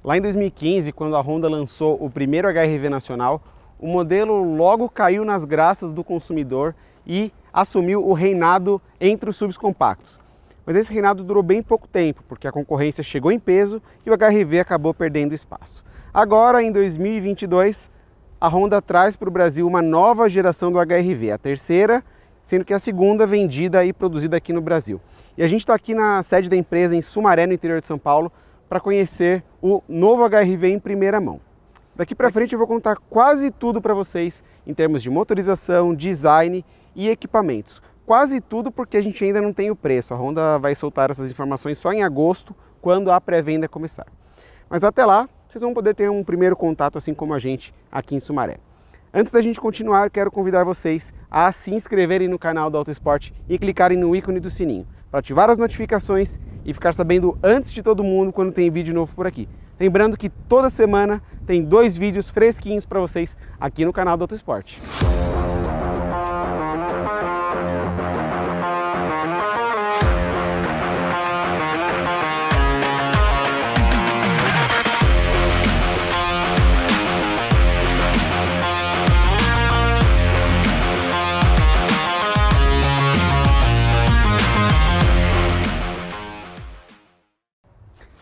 Lá em 2015, quando a Honda lançou o primeiro HR-V nacional, o modelo logo caiu nas graças do consumidor e assumiu o reinado entre os SUVs compactos. Mas esse reinado durou bem pouco tempo, porque a concorrência chegou em peso e o HR-V acabou perdendo espaço. Agora, em 2022, a Honda traz para o Brasil uma nova geração do HR-V, a terceira, sendo que a segunda vendida e produzida aqui no Brasil. E a gente está aqui na sede da empresa em Sumaré, no interior de São Paulo, para conhecer o novo HR-V em primeira mão. Daqui para frente eu vou contar quase tudo para vocês em termos de motorização, design e equipamentos. Quase tudo porque a gente ainda não tem o preço. A Honda vai soltar essas informações só em agosto, quando a pré-venda começar. Mas até lá, vocês vão poder ter um primeiro contato assim como a gente aqui em Sumaré. Antes da gente continuar, quero convidar vocês a se inscreverem no canal do Autosport e clicarem no ícone do sininho para ativar as notificações e ficar sabendo antes de todo mundo quando tem vídeo novo por aqui. Lembrando que toda semana tem 2 vídeos fresquinhos para vocês aqui no canal do Autosport.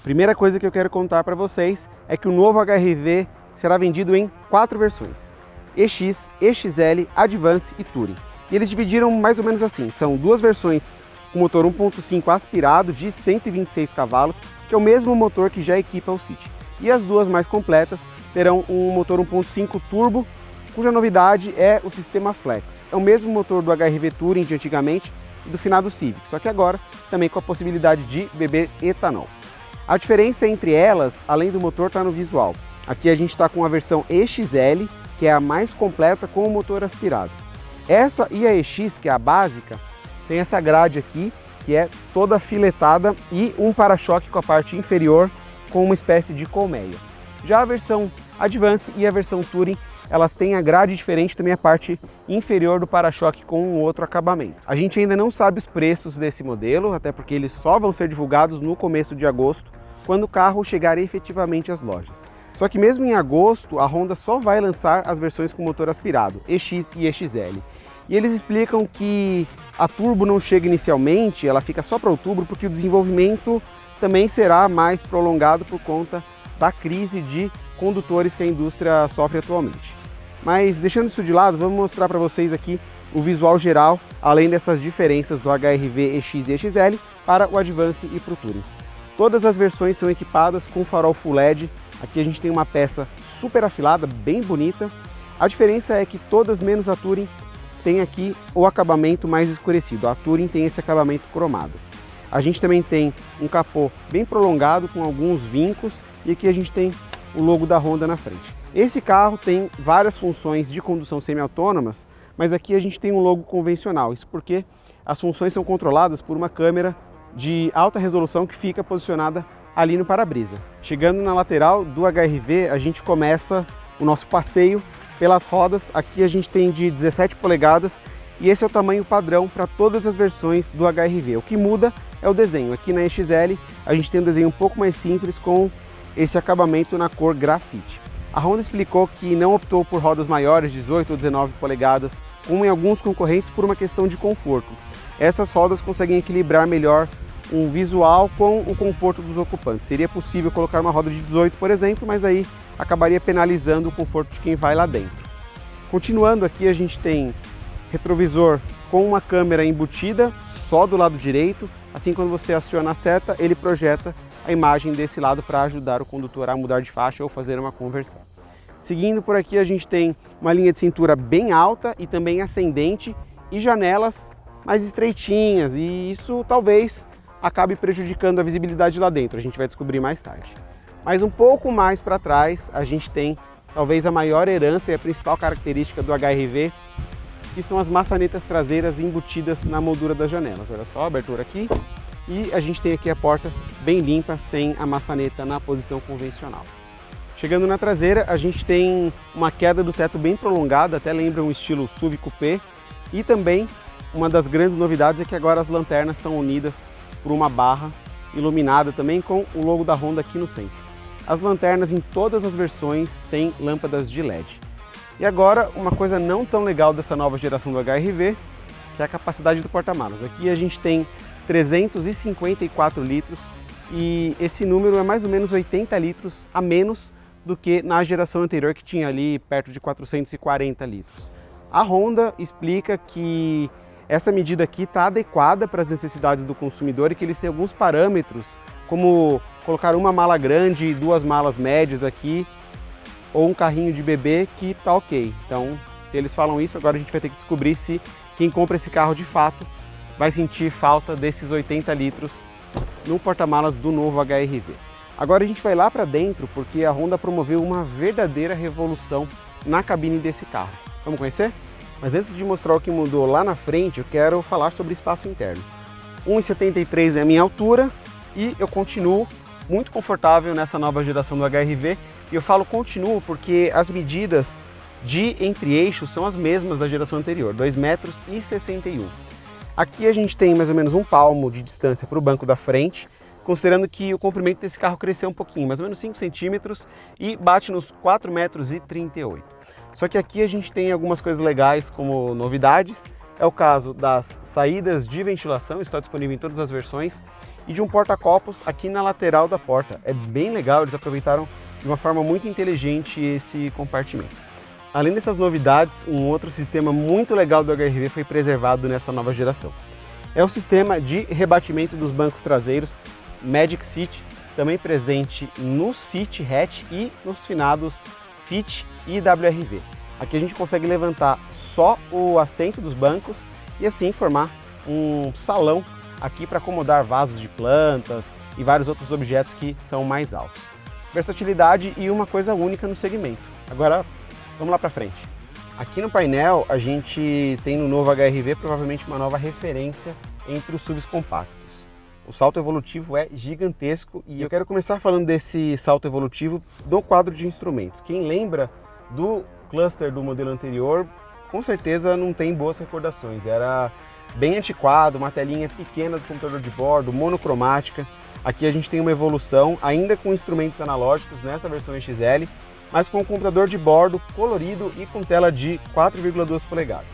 Primeira coisa que eu quero contar para vocês é que o novo HR-V será vendido em 4 versões: EX, EXL, Advance e Touring. E eles dividiram mais ou menos assim, são 2 versões com motor 1.5 aspirado de 126 cavalos, que é o mesmo motor que já equipa o City. E as 2 mais completas terão um motor 1.5 turbo, cuja novidade é o sistema Flex. É o mesmo motor do HR-V Touring de antigamente e do finado Civic, só que agora também com a possibilidade de beber etanol. A diferença entre elas, além do motor, está no visual. Aqui a gente está com a versão EXL, que é a mais completa com o motor aspirado. Essa e a EX, que é a básica, tem essa grade aqui, que é toda filetada, e um para-choque com a parte inferior com uma espécie de colmeia. Já a versão Advance e a versão Touring, elas têm a grade diferente, também a parte inferior do para-choque com um outro acabamento. A gente ainda não sabe os preços desse modelo, até porque eles só vão ser divulgados no começo de agosto, quando o carro chegar efetivamente às lojas. Só que mesmo em agosto, a Honda só vai lançar as versões com motor aspirado, EX e EXL. E eles explicam que a turbo não chega inicialmente, ela fica só para outubro, porque o desenvolvimento também será mais prolongado por conta da crise de condutores que a indústria sofre atualmente. Mas deixando isso de lado, vamos mostrar para vocês aqui o visual geral, além dessas diferenças do HR-V EX e EXL para o Advance e para o Touring. Todas as versões são equipadas com farol Full LED. Aqui a gente tem uma peça super afilada, bem bonita. A diferença é que todas, menos a Touring, tem aqui o acabamento mais escurecido. A Touring tem esse acabamento cromado. A gente também tem um capô bem prolongado com alguns vincos e aqui a gente tem o logo da Honda na frente. Esse carro tem várias funções de condução semi-autônomas, mas aqui a gente tem um logo convencional. Isso porque as funções são controladas por uma câmera de alta resolução que fica posicionada ali no para-brisa. Chegando na lateral do HR-V, a gente começa o nosso passeio pelas rodas. Aqui a gente tem de 17 polegadas e esse é o tamanho padrão para todas as versões do HR-V. O que muda é o desenho. Aqui na EXL a gente tem um desenho um pouco mais simples com esse acabamento na cor grafite. A Honda explicou que não optou por rodas maiores, 18 ou 19 polegadas, como em alguns concorrentes, por uma questão de conforto. Essas rodas conseguem equilibrar melhor um visual com o conforto dos ocupantes. Seria possível colocar uma roda de 18, por exemplo, mas aí acabaria penalizando o conforto de quem vai lá dentro. Continuando aqui, a gente tem retrovisor com uma câmera embutida só do lado direito. Assim, quando você aciona a seta, ele projeta a imagem desse lado para ajudar o condutor a mudar de faixa ou fazer uma conversão. Seguindo por aqui, a gente tem uma linha de cintura bem alta e também ascendente e janelas mais estreitinhas, e isso talvez acabe prejudicando a visibilidade lá dentro, a gente vai descobrir mais tarde. Mas um pouco mais para trás, a gente tem talvez a maior herança e a principal característica do HR-V, que são as maçanetas traseiras embutidas na moldura das janelas. Olha só a abertura aqui. E a gente tem aqui a porta bem limpa, sem a maçaneta na posição convencional. Chegando na traseira, a gente tem uma queda do teto bem prolongada, até lembra um estilo SUV coupé. E também, uma das grandes novidades é que agora as lanternas são unidas por uma barra iluminada também com o logo da Honda aqui no centro. As lanternas em todas as versões têm lâmpadas de LED. E agora, uma coisa não tão legal dessa nova geração do HR-V, que é a capacidade do porta-malas. Aqui a gente tem 354 litros e esse número é mais ou menos 80 litros a menos do que na geração anterior, que tinha ali perto de 440 litros. A Honda explica que essa medida aqui está adequada para as necessidades do consumidor e que eles têm alguns parâmetros, como colocar uma mala grande e 2 malas médias aqui, ou um carrinho de bebê, que está ok. Então, se eles falam isso, agora a gente vai ter que descobrir se quem compra esse carro de fato vai sentir falta desses 80 litros no porta-malas do novo HR-V. Agora a gente vai lá para dentro porque a Honda promoveu uma verdadeira revolução na cabine desse carro. Vamos conhecer? Mas antes de mostrar o que mudou lá na frente, eu quero falar sobre espaço interno. 1,73 é a minha altura e eu continuo muito confortável nessa nova geração do HR-V. E eu falo continuo porque as medidas de entre-eixos são as mesmas da geração anterior, 2,61 m. Aqui a gente tem mais ou menos 1 palmo de distância para o banco da frente, considerando que o comprimento desse carro cresceu um pouquinho, mais ou menos 5 centímetros, e bate nos 4,38 m. Só que aqui a gente tem algumas coisas legais como novidades. É o caso das saídas de ventilação, está disponível em todas as versões, e de um porta-copos aqui na lateral da porta. É bem legal, eles aproveitaram de uma forma muito inteligente esse compartimento. Além dessas novidades, um outro sistema muito legal do HR-V foi preservado nessa nova geração. É o sistema de rebatimento dos bancos traseiros Magic Seat, também presente no Seat Hatch e nos finados Fit e WR-V. Aqui a gente consegue levantar só o assento dos bancos e assim formar um salão aqui para acomodar vasos de plantas e vários outros objetos que são mais altos. Versatilidade e uma coisa única no segmento. Agora, vamos lá para frente. Aqui no painel a gente tem no novo HR-V provavelmente uma nova referência entre os SUVs compactos. O salto evolutivo é gigantesco e eu quero começar falando desse salto evolutivo do quadro de instrumentos. Quem lembra do cluster do modelo anterior, com certeza não tem boas recordações. Era bem antiquado, uma telinha pequena do computador de bordo, monocromática. Aqui a gente tem uma evolução, ainda com instrumentos analógicos nessa versão XL, mas com um computador de bordo colorido e com tela de 4,2 polegadas.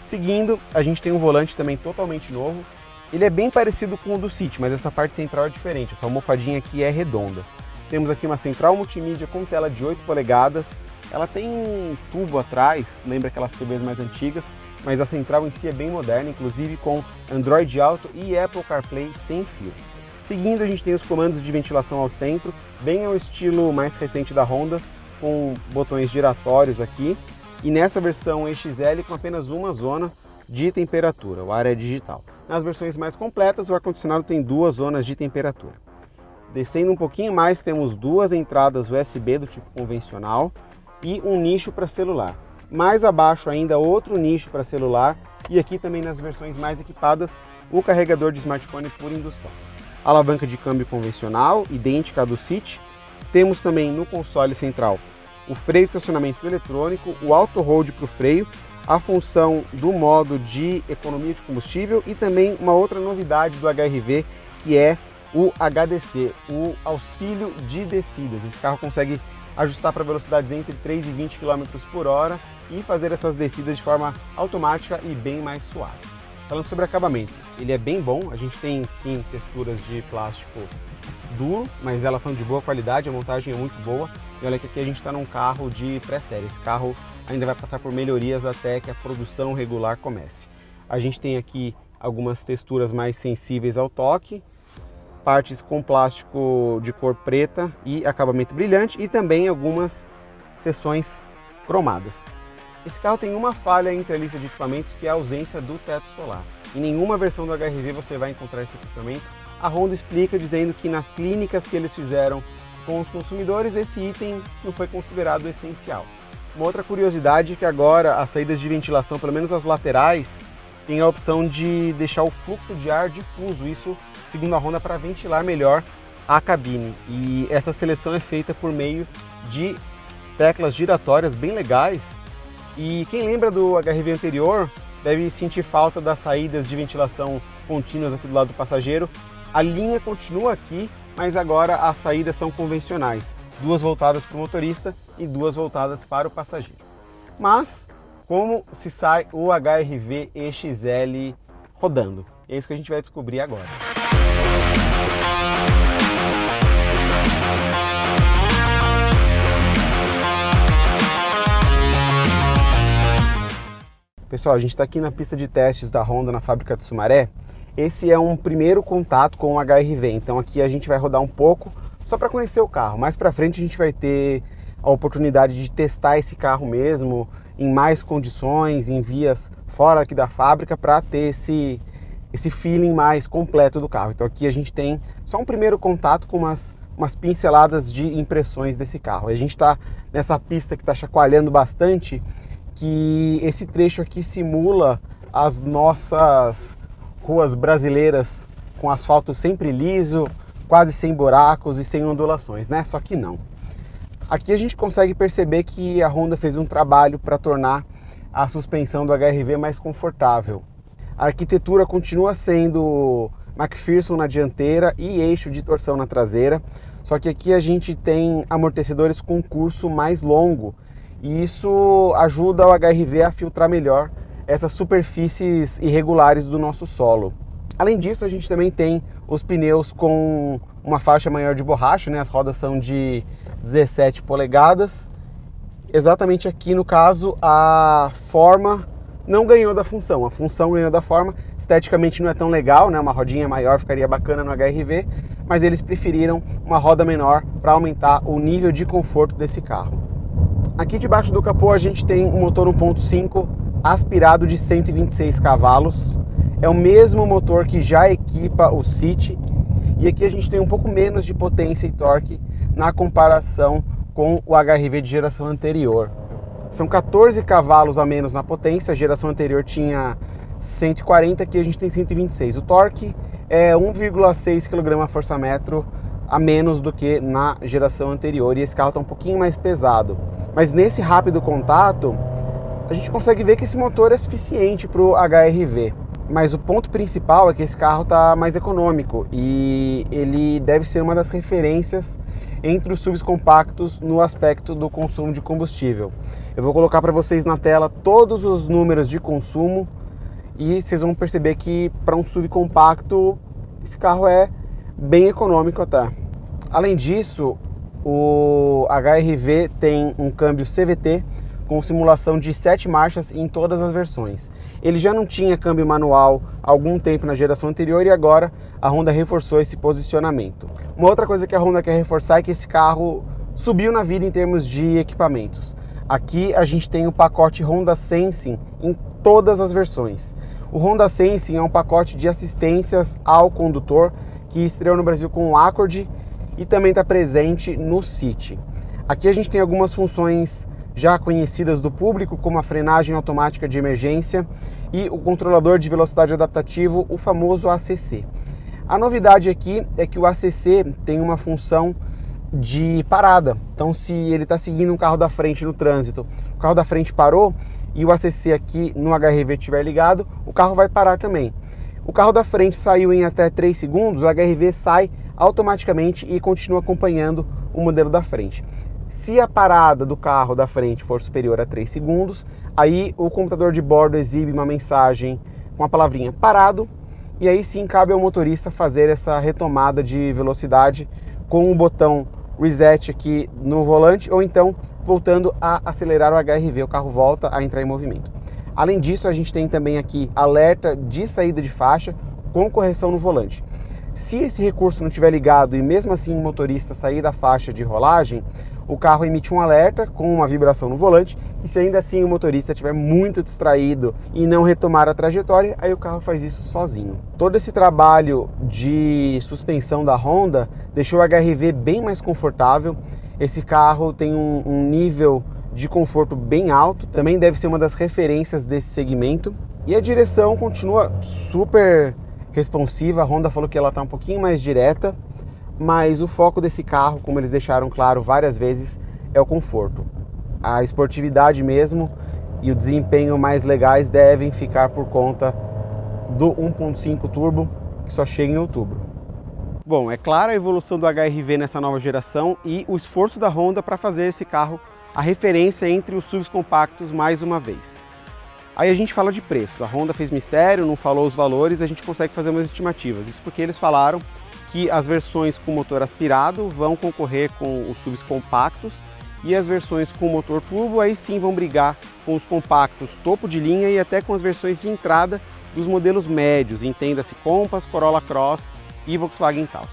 Seguindo, a gente tem um volante também totalmente novo. Ele é bem parecido com o do City, mas essa parte central é diferente, essa almofadinha aqui é redonda. Temos aqui uma central multimídia com tela de 8 polegadas, ela tem um tubo atrás, lembra aquelas TVs mais antigas, mas a central em si é bem moderna, inclusive com Android Auto e Apple CarPlay sem fio. Seguindo, a gente tem os comandos de ventilação ao centro, bem ao estilo mais recente da Honda, com botões giratórios aqui, e nessa versão XL com apenas uma zona de temperatura, o ar é digital. Nas versões mais completas, o ar-condicionado tem 2 zonas de temperatura. Descendo um pouquinho mais, temos 2 entradas USB do tipo convencional e um nicho para celular. Mais abaixo ainda, outro nicho para celular, e aqui também nas versões mais equipadas, o carregador de smartphone por indução. Alavanca de câmbio convencional, idêntica à do City. Temos também no console central o freio de estacionamento eletrônico, o auto-hold para o freio, a função do modo de economia de combustível e também uma outra novidade do HR-V, que é o HDC, o auxílio de descidas. Esse carro consegue ajustar para velocidades entre 3 e 20 km por hora e fazer essas descidas de forma automática e bem mais suave. Falando sobre acabamento, ele é bem bom, a gente tem sim texturas de plástico duro, mas elas são de boa qualidade, a montagem é muito boa. E olha que aqui a gente está num carro de pré-série, esse carro ainda vai passar por melhorias até que a produção regular comece. A gente tem aqui algumas texturas mais sensíveis ao toque, partes com plástico de cor preta e acabamento brilhante e também algumas seções cromadas. Esse carro tem uma falha entre a lista de equipamentos, que é a ausência do teto solar. Em nenhuma versão do HR-V você vai encontrar esse equipamento. A Honda explica dizendo que nas clínicas que eles fizeram com os consumidores, esse item não foi considerado essencial. Uma outra curiosidade é que agora as saídas de ventilação, pelo menos as laterais, tem a opção de deixar o fluxo de ar difuso, isso segundo a Honda para ventilar melhor a cabine. E essa seleção é feita por meio de teclas giratórias bem legais. E quem lembra do HR-V anterior deve sentir falta das saídas de ventilação contínuas aqui do lado do passageiro. A linha continua aqui, mas agora as saídas são convencionais. 2 voltadas para o motorista e 2 voltadas para o passageiro. Mas como se sai o HR-V EXL rodando? É isso que a gente vai descobrir agora. Pessoal, a gente está aqui na pista de testes da Honda na fábrica de Sumaré. Esse é um primeiro contato com o HR-V, então aqui a gente vai rodar um pouco só para conhecer o carro. Mais para frente a gente vai ter a oportunidade de testar esse carro mesmo em mais condições, em vias fora aqui da fábrica, para ter esse feeling mais completo do carro. Então aqui a gente tem só um primeiro contato com umas pinceladas de impressões desse carro. A gente está nessa pista que está chacoalhando bastante, que esse trecho aqui simula as nossas ruas brasileiras com asfalto sempre liso, quase sem buracos e sem ondulações, né? Só que não. Aqui a gente consegue perceber que a Honda fez um trabalho para tornar a suspensão do HR-V mais confortável. A arquitetura continua sendo McPherson na dianteira e eixo de torção na traseira, só que aqui a gente tem amortecedores com curso mais longo, e isso ajuda o HR-V a filtrar melhor essas superfícies irregulares do nosso solo. Além disso, a gente também tem os pneus com uma faixa maior de borracha, né? As rodas são de 17 polegadas. Exatamente aqui, no caso, a forma não ganhou da função, a função ganhou da forma. Esteticamente não é tão legal, né? Uma rodinha maior ficaria bacana no HR-V, mas eles preferiram uma roda menor para aumentar o nível de conforto desse carro. Aqui debaixo do capô a gente tem um motor 1.5 aspirado de 126 cavalos. É o mesmo motor que já equipa o City, e aqui a gente tem um pouco menos de potência e torque na comparação com o HR-V de geração anterior. São 14 cavalos a menos na potência, a geração anterior tinha 140, aqui a gente tem 126. O torque é 1,6 kgfm a menos do que na geração anterior, e esse carro está um pouquinho mais pesado. Mas nesse rápido contato, a gente consegue ver que esse motor é suficiente para o HR-V. Mas o ponto principal é que esse carro está mais econômico e ele deve ser uma das referências entre os SUVs compactos no aspecto do consumo de combustível. Eu vou colocar para vocês na tela todos os números de consumo e vocês vão perceber que para um SUV compacto esse carro é bem econômico até. Além disso, o HR-V tem um câmbio CVT com simulação de 7 marchas em todas as versões. Ele já não tinha câmbio manual há algum tempo na geração anterior e agora a Honda reforçou esse posicionamento. Uma outra coisa que a Honda quer reforçar é que esse carro subiu na vida em termos de equipamentos. Aqui a gente tem o pacote Honda Sensing em todas as versões. O Honda Sensing é um pacote de assistências ao condutor que estreou no Brasil com o Accord e também está presente no City. Aqui a gente tem algumas funções já conhecidas do público, como a frenagem automática de emergência e o controlador de velocidade adaptativo, o famoso ACC. A novidade aqui é que o ACC tem uma função de parada. Então, se ele está seguindo um carro da frente no trânsito, o carro da frente parou e o ACC aqui no HR-V estiver ligado, o carro vai parar também. O carro da frente saiu em até 3 segundos, o HR-V sai automaticamente e continua acompanhando o modelo da frente. Se a parada do carro da frente for superior a 3 segundos, aí o computador de bordo exibe uma mensagem com a palavrinha parado, e aí sim cabe ao motorista fazer essa retomada de velocidade com o botão reset aqui no volante, ou então voltando a acelerar o HR-V, o carro volta a entrar em movimento. Além disso, a gente tem também aqui alerta de saída de faixa com correção no volante. Se esse recurso não estiver ligado e mesmo assim o motorista sair da faixa de rolagem, o carro emite um alerta com uma vibração no volante, e se ainda assim o motorista estiver muito distraído e não retomar a trajetória, aí o carro faz isso sozinho. Todo esse trabalho de suspensão da Honda deixou o HR-V bem mais confortável. Esse carro tem um nível de conforto bem alto, também deve ser uma das referências desse segmento, e a direção continua super responsiva. A Honda falou que ela está um pouquinho mais direta, mas o foco desse carro, como eles deixaram claro várias vezes, é o conforto. A esportividade mesmo e o desempenho mais legais devem ficar por conta do 1.5 turbo, que só chega em outubro. Bom, é clara a evolução do HR-V nessa nova geração e o esforço da Honda para fazer esse carro a referência entre os SUVs compactos mais uma vez. Aí a gente fala de preço. A Honda fez mistério, não falou os valores, a gente consegue fazer umas estimativas. Isso porque eles falaram que as versões com motor aspirado vão concorrer com os SUVs compactos e as versões com motor turbo aí sim vão brigar com os compactos topo de linha e até com as versões de entrada dos modelos médios, entenda-se Compass, Corolla Cross e Volkswagen Taos.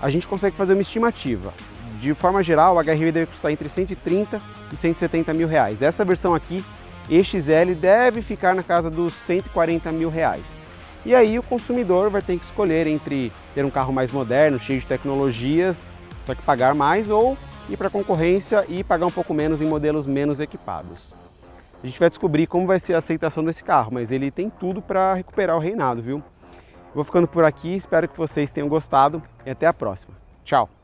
A gente consegue fazer uma estimativa. De forma geral, o HR-V deve custar entre 130 e 170 mil reais. Essa versão aqui, EXL, deve ficar na casa dos 140 mil reais. E aí o consumidor vai ter que escolher entre ter um carro mais moderno, cheio de tecnologias, só que pagar mais, ou ir para a concorrência e pagar um pouco menos em modelos menos equipados. A gente vai descobrir como vai ser a aceitação desse carro, mas ele tem tudo para recuperar o reinado, viu? Vou ficando por aqui, espero que vocês tenham gostado e até a próxima. Tchau!